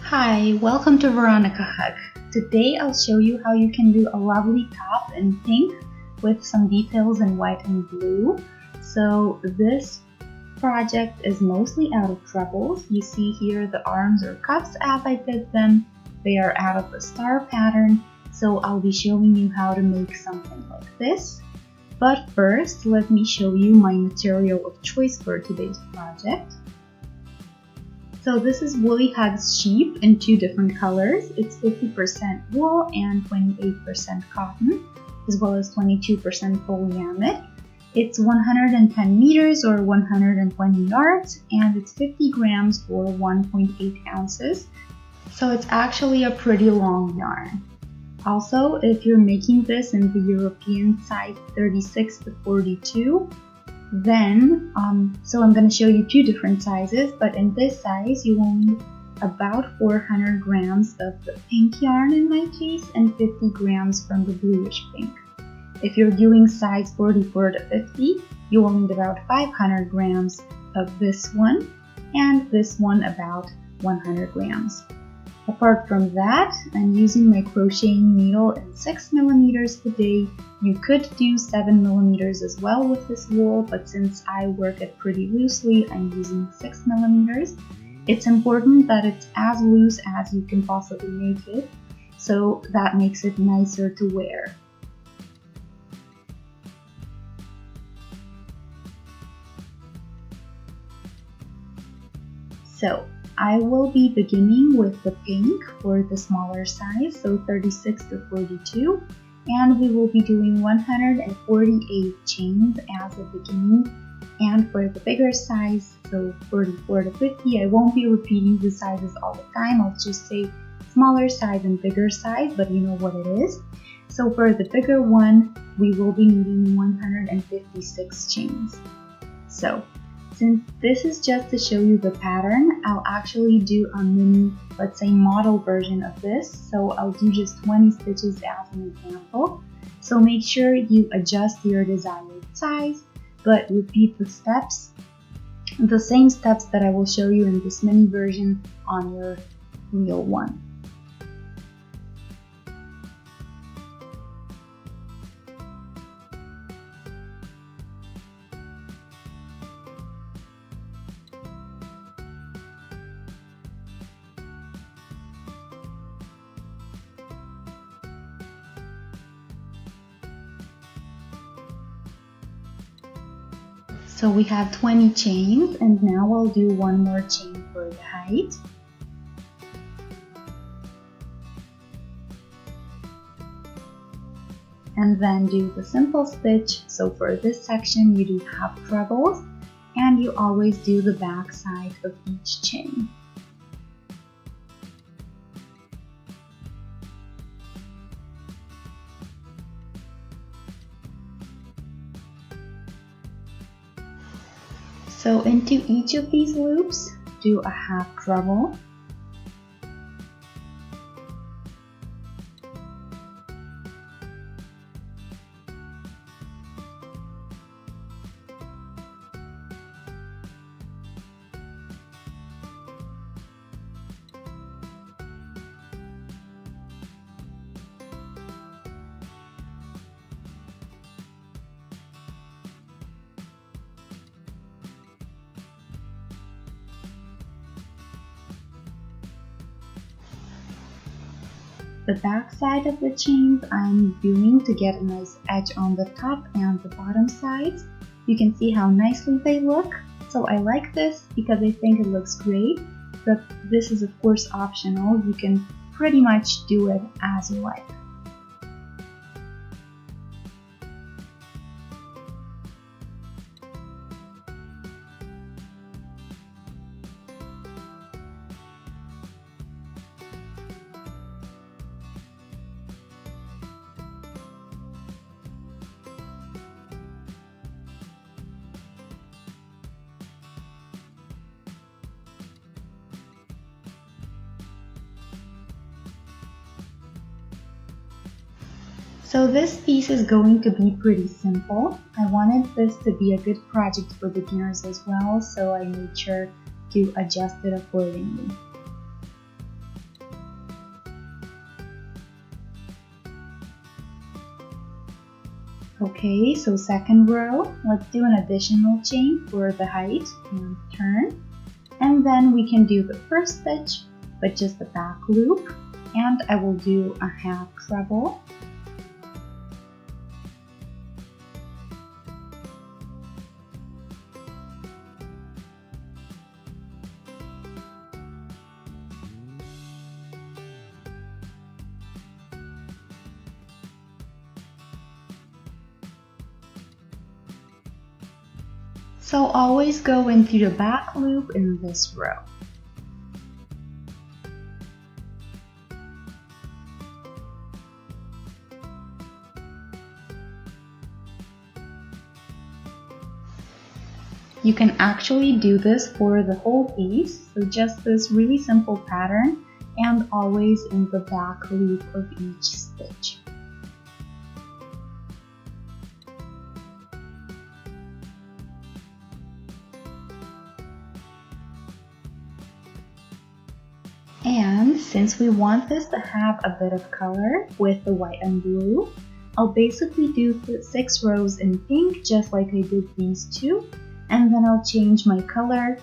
Hi, welcome to Veronika Hug. Today I'll show you how you can do a lovely top in pink with some details in white and blue. So this project is mostly out of trebles. You see here the arms or cuffs as I did them. They are out of the star pattern, so I'll be showing you how to make something like this. But first, let me show you my material of choice for today's project. So this is Woolly Hugs sheep in two different colors. It's 50% wool and 28% cotton, as well as 22% polyamide. It's 110 meters or 120 yards, and it's 50 grams or 1.8 ounces. So it's actually a pretty long yarn. Also, if you're making this in the European size 36 to 42, then, so I'm going to show you two different sizes, but in this size you will need about 400 grams of the pink yarn in my case and 50 grams from the bluish pink. If you're doing size 44 to 50, you will need about 500 grams of this one and this one about 100 grams. Apart from that, I'm using my crocheting needle in 6mm today. You could do 7mm as well with this wool, but since I work it pretty loosely, I'm using 6mm. It's important that it's as loose as you can possibly make it, so that makes it nicer to wear. So I will be beginning with the pink for the smaller size, so 36 to 42, and we will be doing 148 chains as a beginning. And for the bigger size, so 44 to 50, I won't be repeating the sizes all the time. I'll just say smaller size and bigger size, but you know what it is. So for the bigger one, we will be needing 156 chains. So since this is just to show you the pattern, I'll actually do a mini, let's say model version of this. So I'll do just 20 stitches as an example. So make sure you adjust your desired size, but repeat the steps, the same steps that I will show you in this mini version on your real one. So we have 20 chains, and now I'll do one more chain for the height. And then do the simple stitch. So for this section you do half trebles, and you always do the back side of each chain. So into each of these loops, do a half treble. The back side of the chains I'm doing to get a nice edge on the top and the bottom sides. You can see how nicely they look. So I like this because I think it looks great, but this is of course optional. You can pretty much do it as you like. So this piece is going to be pretty simple. I wanted this to be a good project for beginners as well, so I made sure to adjust it accordingly. Okay, so second row, let's do an additional chain for the height and turn. And then we can do the first stitch, but just the back loop. And I will do a half treble. So always go into the back loop in this row. You can actually do this for the whole piece, so just this really simple pattern and always in the back loop of each stitch. And since we want this to have a bit of color with the white and blue, I'll basically do 6 rows in pink just like I did these two, and then I'll change my color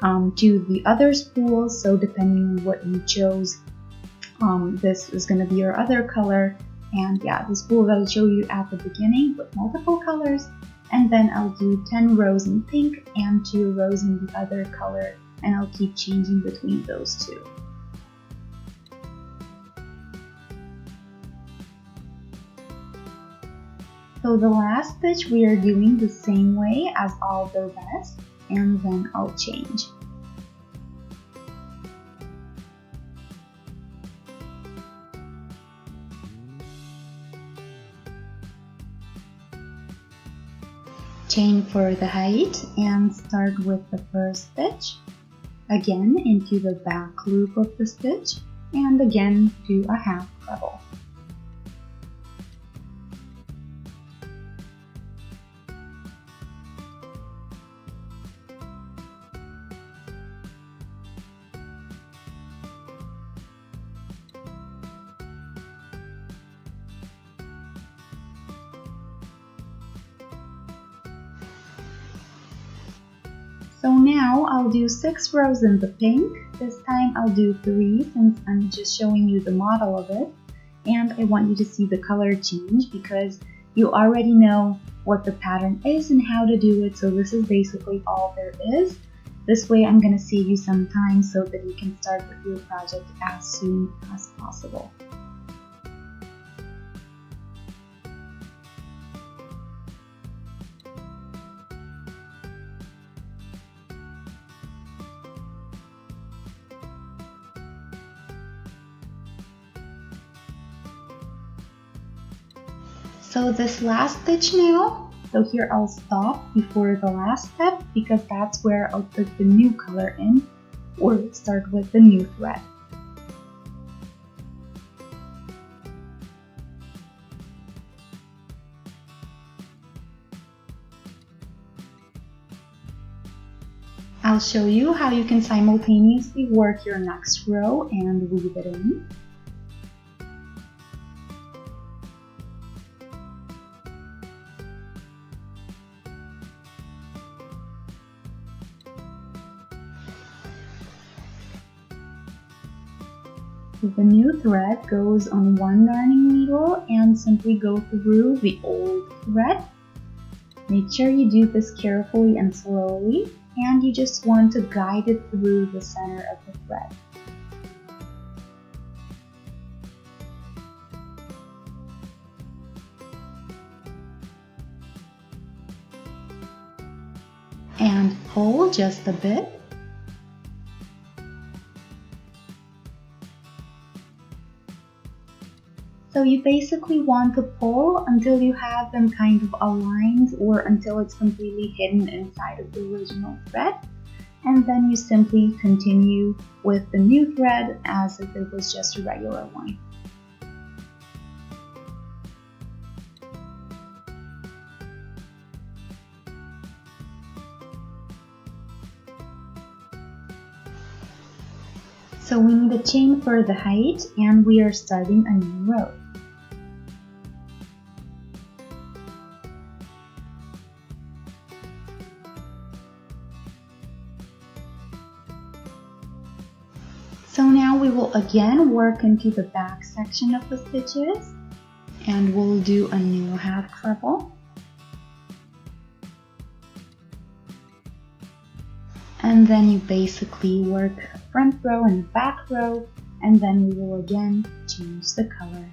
to the other spool. So depending on what you chose, this is going to be your other color. And yeah, the spool that I showed you at the beginning with multiple colors, and then I'll do 10 rows in pink and 2 rows in the other color, and I'll keep changing between those two. So the last stitch we are doing the same way as all the rest, and then I'll change. Chain for the height and start with the first stitch, again into the back loop of the stitch, and again do a half treble. So now I'll do 6 rows in the pink. This time I'll do 3 since I'm just showing you the model of it. And I want you to see the color change because you already know what the pattern is and how to do it. So this is basically all there is. This way I'm going to save you some time so that you can start with your project as soon as possible. So this last stitch now, so here I'll stop before the last step because that's where I'll put the new color in, or start with the new thread. I'll show you how you can simultaneously work your next row and weave it in. The new thread goes on one darning needle and simply go through the old thread. Make sure you do this carefully and slowly, and you just want to guide it through the center of the thread. And pull just a bit. So you basically want to pull until you have them kind of aligned or until it's completely hidden inside of the original thread. And then you simply continue with the new thread as if it was just a regular one. So we need a chain for the height and we are starting a new row. So now we will again work into the back section of the stitches, and we'll do a new half treble. And then you basically work front row and back row, and then we will again change the color.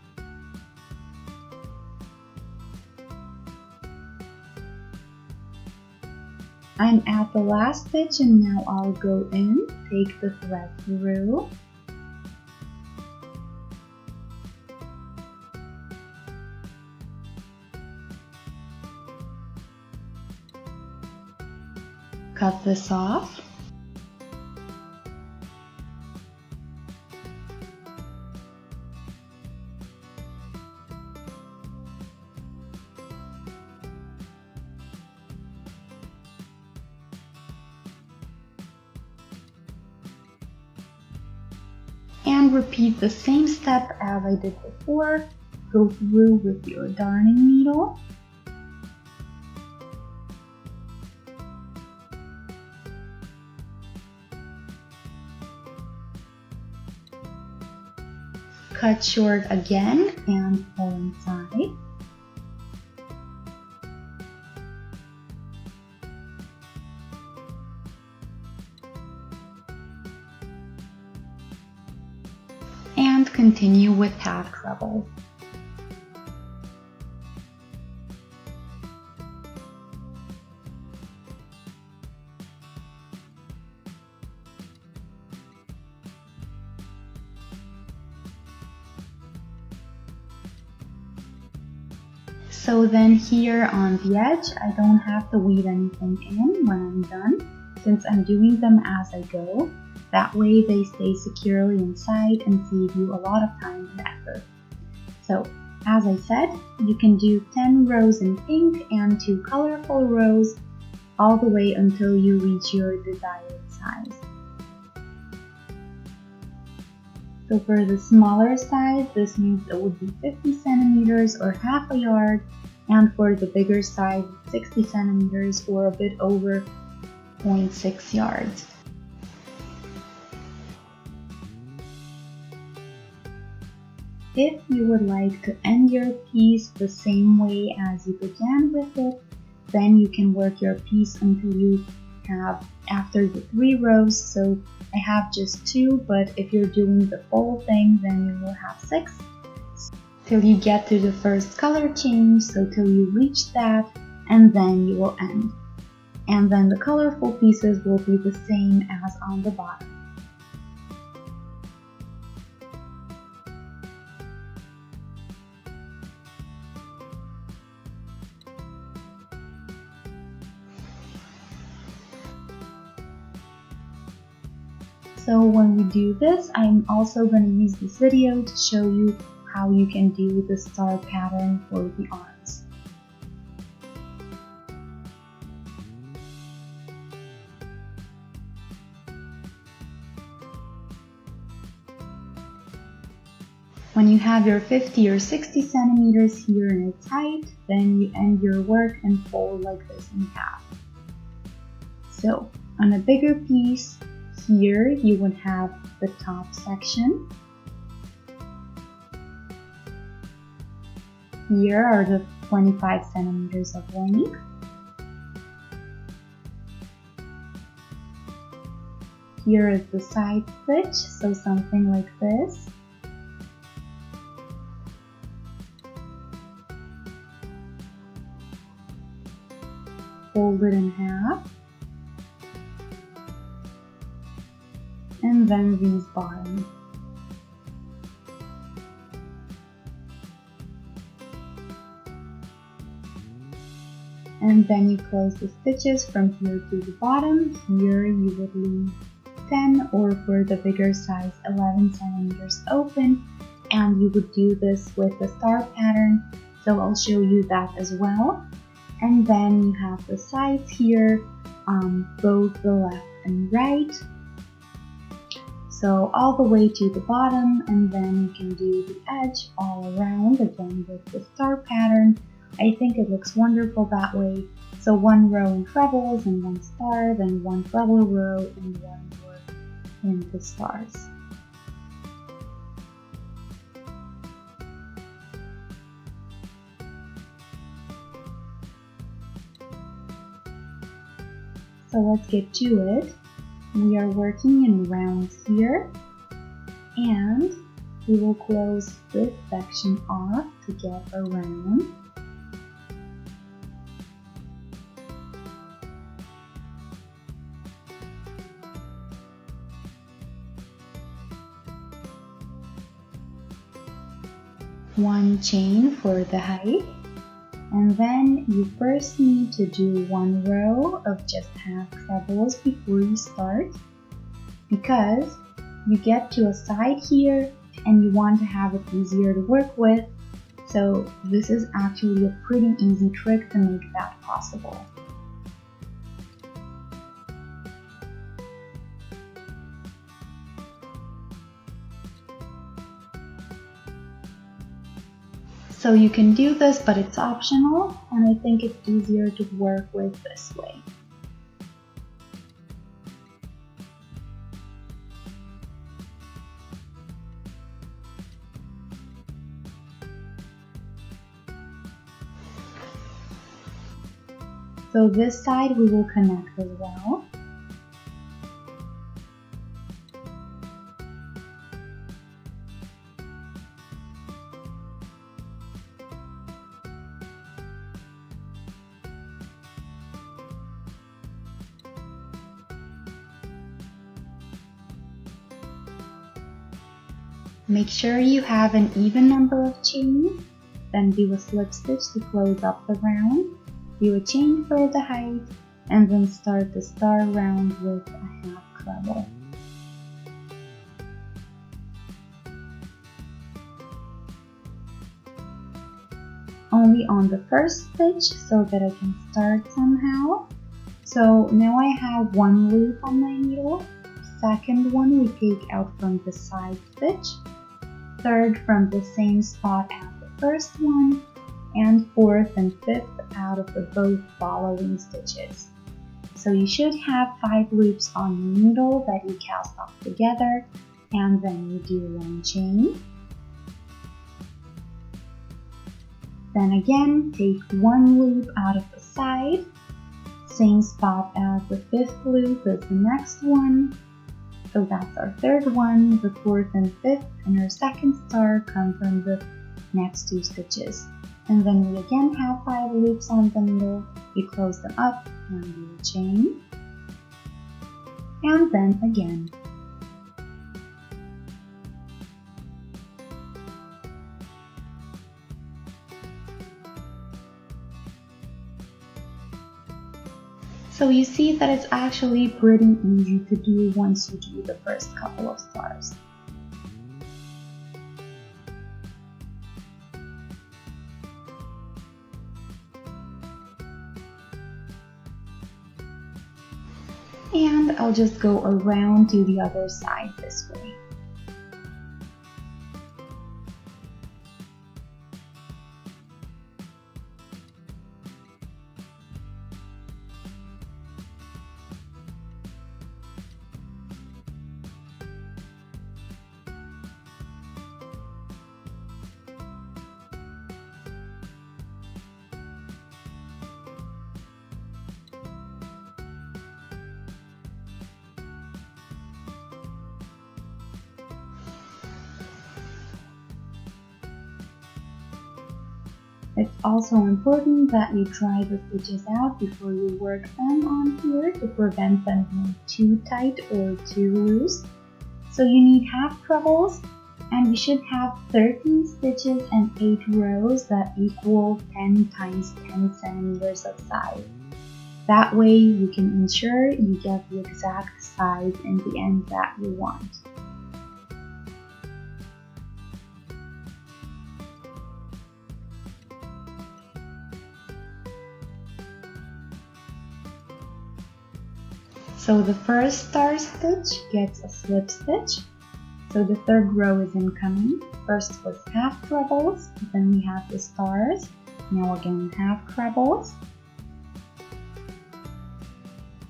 I'm at the last stitch, and now I'll go in, take the thread through, cut this off, and repeat the same step as I did before. Go through with your darning needle, cut short again and pull inside. And continue with half treble. So then here on the edge, I don't have to weave anything in when I'm done, since I'm doing them as I go. That way they stay securely inside and save you a lot of time and effort. So, as I said, you can do 10 rows in pink and 2 colorful rows all the way until you reach your desired size. So for the smaller size, this means it would be 50 centimeters or half a yard, and for the bigger size, 60 centimeters or a bit over 0.6 yards. If you would like to end your piece the same way as you began with it, then you can work your piece until you have after the 3 rows. So I have just 2, but if you're doing the full thing, then you will have 6 till you get to the first color change, so till you reach that, and then you will end. And then the colorful pieces will be the same as on the bottom. So when we do this, I'm also going to use this video to show you how you can do the star pattern for the arms. When you have your 50 or 60 centimeters here in its height, then you end your work and fold like this in half. So on a bigger piece, here you would have the top section. Here are the 25 centimeters of length. Here is the side stitch, so something like this. Fold it in half. And then these bottoms. And then you close the stitches from here to the bottom. Here you would leave 10 or for the bigger size 11 centimeters open, and you would do this with the star pattern, so I'll show you that as well. And then you have the sides here, both the left and right, so all the way to the bottom, and then you can do the edge all around again with the star pattern. I think it looks wonderful that way. So 1 row in trebles and 1 star, then 1 treble row and 1 more in the stars. So let's get to it. We are working in rounds here, and we will close this section off to get around. One chain for the height, and then you first need to do one row of just half trebles before you start, because you get to a side here and you want to have it easier to work with, so this is actually a pretty easy trick to make that possible. So you can do this, but it's optional, and I think it's easier to work with this way. So this side we will connect as well. Make sure you have an even number of chains, then do a slip stitch to close up the round, do a chain for the height, and then start the star round with a half treble. Only on the first stitch so that I can start somehow. So now I have one loop on my needle, second one we take out from the side stitch, third from the same spot as the first one, and fourth and fifth out of the both following stitches. So you should have 5 loops on your needle that you cast off together, and then you do one chain. Then again, take one loop out of the side, same spot as the 5th loop is the next one. So that's our 3rd one, the 4th and 5th, and our 2nd star come from the next 2 stitches. And then we again have 5 loops on the needle, we close them up and do a chain, and then again. So you see that it's actually pretty easy to do once you do the first couple of stars. And I'll just go around to the other side this way. It's also important that you dry the stitches out before you work them on here to prevent them being too tight or too loose. So you need half trebles, and you should have 13 stitches and 8 rows that equal 10 times 10 centimeters of size. That way you can ensure you get the exact size in the end that you want. So the first star stitch gets a slip stitch. So the 3rd row is incoming. First was half trebles, then we have the stars. Now again half trebles.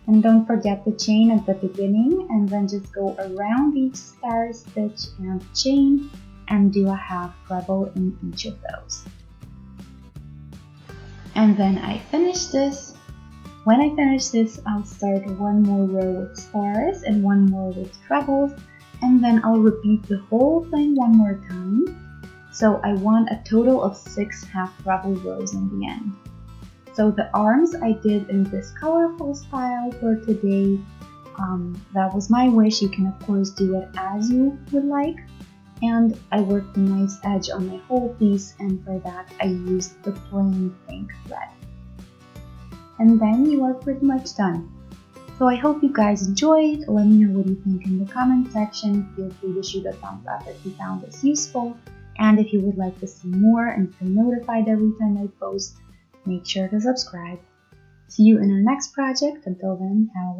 And don't forget the chain at the beginning, and then just go around each star stitch and chain and do a half treble in each of those. And then I finish this When I finish this, I'll start one more row with stars and one more with trebles, and then I'll repeat the whole thing one more time. So I want a total of 6 half treble rows in the end. So the arms I did in this colorful style for today. That was my wish. You can of course do it as you would like. And I worked a nice edge on my whole piece, and for that I used the plain pink thread. And then you are pretty much done. So I hope you guys enjoyed. Let me know what you think in the comment section. Feel free to shoot a thumbs up if you found this useful. And if you would like to see more and feel notified every time I post, make sure to subscribe. See you in our next project. Until then, have a